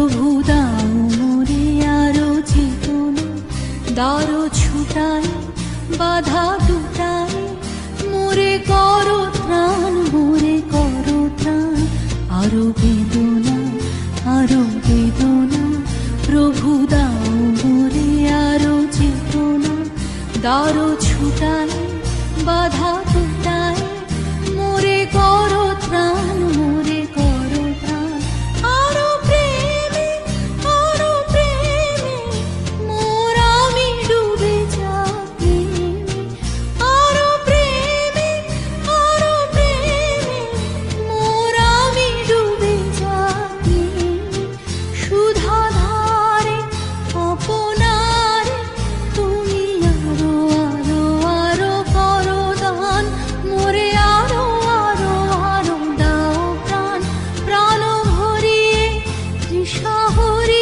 প্রভু দাও মোরে আরো চেতনা, দারো ছুটাই বাধা দুটাই, মোরে করো ত্রাণ, মোরে করো ত্রাণ। আরো বেদনা, আরো বেদনা, প্রভু দাও মোরে আরো চেতনা, দারো ছুটাই বাধা দুটাই, মোরে করো ত্রাণ, মোরে করো ত্রাণ। আরো প্রেমে, আরো প্রেমে, মোর আমি ডুবে যাই। আরো প্রেমে, আরো প্রেমে, মোর আমি ডুবে যাই। সুধা ধারে আপনারে তুমি আরো আরো আরো করো দান, মোরে আরো আরো আরো দাও প্রাণ। প্রাণ ভরিয়ে তৃষা হরিয়ে